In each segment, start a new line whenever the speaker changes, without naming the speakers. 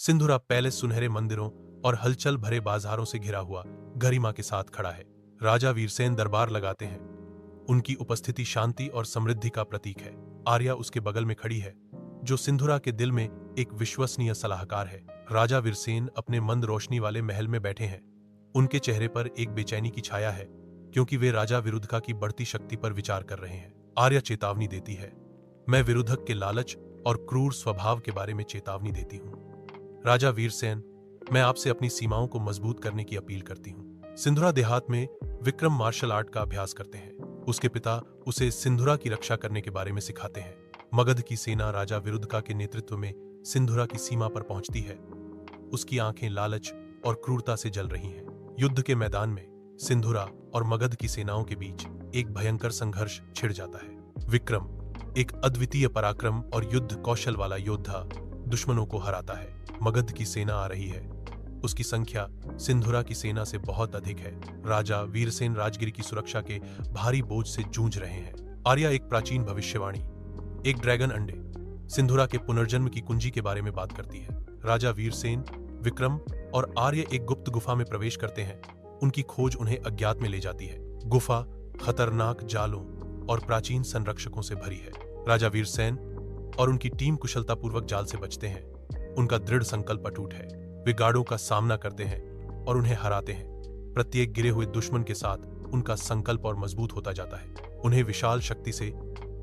Sindhura palace सुनहरे मंदिरों और हलचल भरे बाजारों से घिरा हुआ गरिमा के साथ खड़ा है। राजा वीरसेन दरबार लगाते हैं। उनकी उपस्थिति शांति और समृद्धि का प्रतीक है। आर्या उसके बगल में खड़ी है, जो सिंधुरा के दिल में एक विश्वसनीय सलाहकार है। राजा वीरसेन अपने मंद रोशनी वाले महल में बैठे हैं। उनके चेहरे पर एक बेचैनी की छाया है, क्योंकि वे राजा विरुद्धका की बढ़ती शक्ति पर विचार कर रहे हैं। आर्या चेतावनी देती है, मैं विरुद्धक के लालच और क्रूर स्वभाव के बारे में चेतावनी देती हूँ। राजा वीरसेन, मैं आपसे अपनी सीमाओं को मजबूत करने की अपील करती हूँ। सिंधुरा देहात में विक्रम मार्शल आर्ट का अभ्यास करते हैं। उसके पिता उसे सिंधुरा की रक्षा करने के बारे में सिखाते हैं। मगध की सेना राजा विरुद्धका के नेतृत्व में सिंधुरा की सीमा पर पहुंचती है। उसकी आंखें लालच और क्रूरता से जल रही हैं। युद्ध के मैदान में सिंधुरा और मगध की सेनाओं के बीच एक भयंकर संघर्ष छिड़ जाता है। विक्रम, एक अद्वितीय पराक्रम और युद्ध कौशल वाला योद्धा, दुश्मनों को हराता है। मगध की सेना आ रही है। उसकी संख्या सिंधुरा की सेना से बहुत अधिक है। राजा वीरसेन राजगिरी की सुरक्षा के भारी बोझ से जूझ रहे हैं। आर्या एक प्राचीन भविष्यवाणी, एक ड्रैगन अंडे, सिंधुरा के पुनर्जन्म की कुंजी के बारे में बात करती है। राजा वीरसेन, विक्रम और आर्य एक गुप्त गुफा में प्रवेश करते हैं। उनकी खोज उन्हें अज्ञात में ले जाती है। गुफा खतरनाक जालों और प्राचीन संरक्षकों से भरी है। राजा वीरसेन और उनकी टीम कुशलतापूर्वक जाल से बचते हैं। उनका दृढ़ संकल्प अटूट है। वे गार्डों का सामना करते हैं और उन्हें हराते हैं। प्रत्येक गिरे हुए दुश्मन के साथ उनका संकल्प और मजबूत होता जाता है। उन्हें विशाल शक्ति से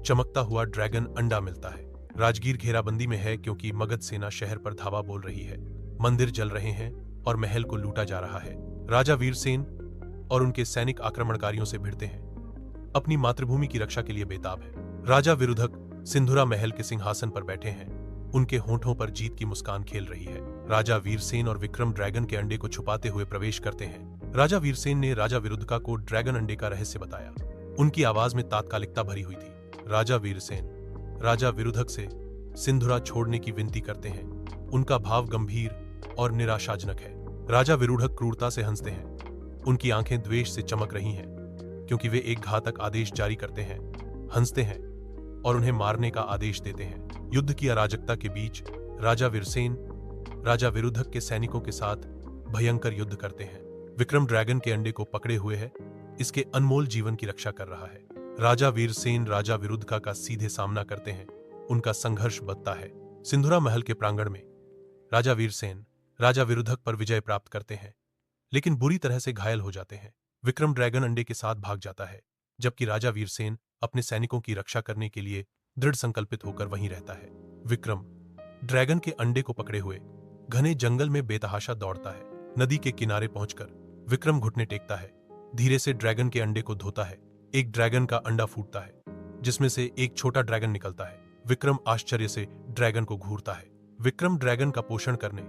चमकता हुआ ड्रैगन अंडा मिलता है। राजगीर घेराबंदी में है, क्योंकि मगध सेना शहर पर धावा बोल रही है। मंदिर जल रहे हैं और महल को लूटा जा रहा है। राजा वीरसेन और उनके सैनिक आक्रमणकारियों से भिड़ते हैं। अपनी मातृभूमि की रक्षा के लिए बेताब है। राजा विरुद्धक सिंधुरा महल के सिंहासन पर बैठे हैं। उनके होंठों पर जीत की मुस्कान खेल रही है। राजा वीरसेन और विक्रम ड्रैगन के अंडे को छुपाते हुए प्रवेश करते हैं। राजा वीरसेन ने राजा विरुद्धका को ड्रैगन अंडे का रहस्य बताया। उनकी आवाज में तात्कालिकता भरी हुई थी। राजा वीरसेन राजा विरुद्धक से सिंधुरा छोड़ने की विनती करते हैं। उनका भाव गंभीर और निराशाजनक है। राजा विरुद्धक क्रूरता से हंसते हैं। उनकी आंखें द्वेष से चमक रही हैं, क्योंकि वे एक घातक आदेश जारी करते हैं, हंसते हैं और उन्हें मारने का आदेश देते हैं। युद्ध की अराजकता के बीच राजा वीरसेन राजा विरुद्धक के सैनिकों के साथ भयंकर युद्ध करते हैं। विक्रम ड्रैगन के अंडे को पकड़े हुए है, इसके अनमोल जीवन की रक्षा कर रहा है। राजा वीरसेन राजा विरुद्धका का सीधे सामना करते हैं। उनका संघर्ष बदता है। सिंधुरा महल के प्रांगण में राजा वीरसेन राजा विरुद्धक पर विजय प्राप्त करते हैं, लेकिन बुरी तरह से घायल हो जाते हैं। विक्रम ड्रैगन अंडे के साथ भाग जाता है, जबकि राजा वीरसेन अपने सैनिकों की रक्षा करने के लिए दृढ़ संकल्पित होकर वहीं रहता है। विक्रम ड्रैगन के अंडे को पकड़े हुए घने जंगल में बेतहाशा दौड़ता है। नदी के किनारे पहुंचकर विक्रम घुटने टेकता है, धीरे से ड्रैगन के अंडे को धोता है। एक ड्रैगन का अंडा फूटता है, जिसमें से एक छोटा ड्रैगन निकलता है। विक्रम आश्चर्य से ड्रैगन को घूरता है। विक्रम ड्रैगन का पोषण करने,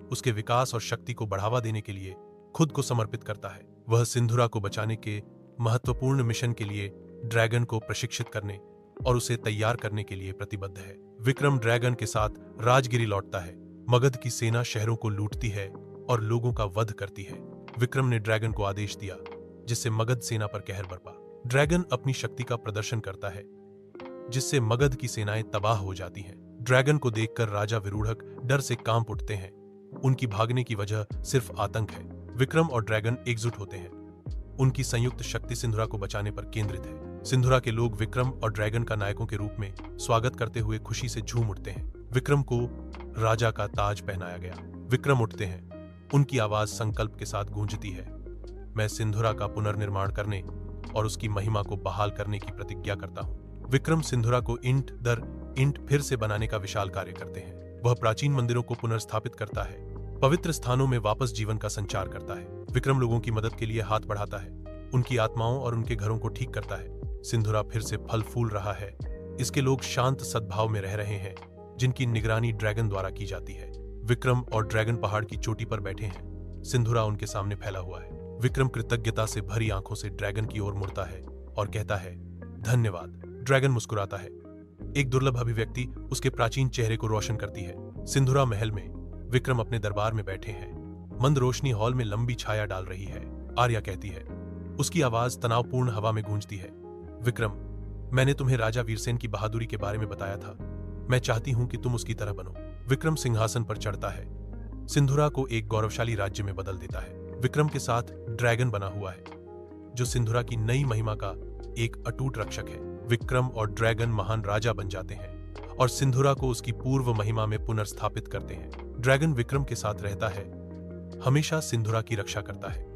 उसके विकास और शक्ति को बढ़ावा देने के लिए खुद को समर्पित करता है। वह सिंधुरा को बचाने के महत्वपूर्ण मिशन के लिए ड्रैगन को प्रशिक्षित करने और उसे तैयार करने के लिए प्रतिबद्ध है। विक्रम ड्रैगन के साथ राजगिरी लौटता है। मगध की सेना शहरों को लूटती है और लोगों का वध करती है। विक्रम ने ड्रैगन को आदेश दिया, जिससे मगध सेना पर कहर बरपा। ड्रैगन अपनी शक्ति का प्रदर्शन करता है, जिससे मगध की सेनाएं तबाह हो जाती हैं। ड्रैगन को देखकर राजा विरुद्धक डर से कांप उठते हैं। उनकी भागने की वजह सिर्फ आतंक है। विक्रम और ड्रैगन एकजुट होते हैं। उनकी संयुक्त शक्ति सिंधुरा को बचाने पर केंद्रित है। सिंधुरा के लोग विक्रम और ड्रैगन का नायकों के रूप में स्वागत करते हुए खुशी से झूम उठते हैं। विक्रम को राजा का ताज पहनाया गया। विक्रम उठते हैं। उनकी आवाज संकल्प के साथ गूंजती है, मैं सिंधुरा का पुनर्निर्माण करने और उसकी महिमा को बहाल करने की प्रतिज्ञा करता हूँ। विक्रम सिंधुरा को ईंट दर ईंट फिर से बनाने का विशाल कार्य करते हैं। वह प्राचीन मंदिरों को पुनर्स्थापित करता है, पवित्र स्थानों में वापस जीवन का संचार करता है। विक्रम लोगों की मदद के लिए हाथ बढ़ाता है, उनकी आत्माओं और उनके घरों को ठीक करता है। सिंधुरा फिर से फल फूल रहा है। इसके लोग शांत सद्भाव में रह रहे हैं, जिनकी निगरानी ड्रैगन द्वारा की जाती है। विक्रम और ड्रैगन पहाड़ की चोटी पर बैठे हैं। सिंधुरा उनके सामने फैला हुआ है। विक्रम कृतज्ञता से भरी आंखों से ड्रैगन की ओर मुड़ता है और कहता है, धन्यवाद। ड्रैगन मुस्कुराता है। एक दुर्लभ अभिव्यक्ति उसके प्राचीन चेहरे को रोशन करती है। सिंधुरा महल में विक्रम अपने दरबार में बैठे हैं। मंद रोशनी हॉल में लंबी छाया डाल रही है। आर्या कहती है, उसकी आवाज तनावपूर्ण हवा में गूंजती है, विक्रम, मैंने तुम्हें राजा वीरसेन की बहादुरी के बारे में बताया था। मैं चाहती हूं कि तुम उसकी तरह बनो। विक्रम सिंहासन पर चढ़ता है। सिंधुरा को एक गौरवशाली राज्य में बदल देता है। विक्रम के साथ ड्रैगन बना हुआ है, जो सिंधुरा की नई महिमा का एक अटूट रक्षक है। विक्रम और ड्रैगन महान राजा बन जाते हैं और सिंधुरा को उसकी पूर्व महिमा में पुनर्स्थापित करते हैं। ड्रैगन विक्रम के साथ रहता है, हमेशा सिंधुरा की रक्षा करता है।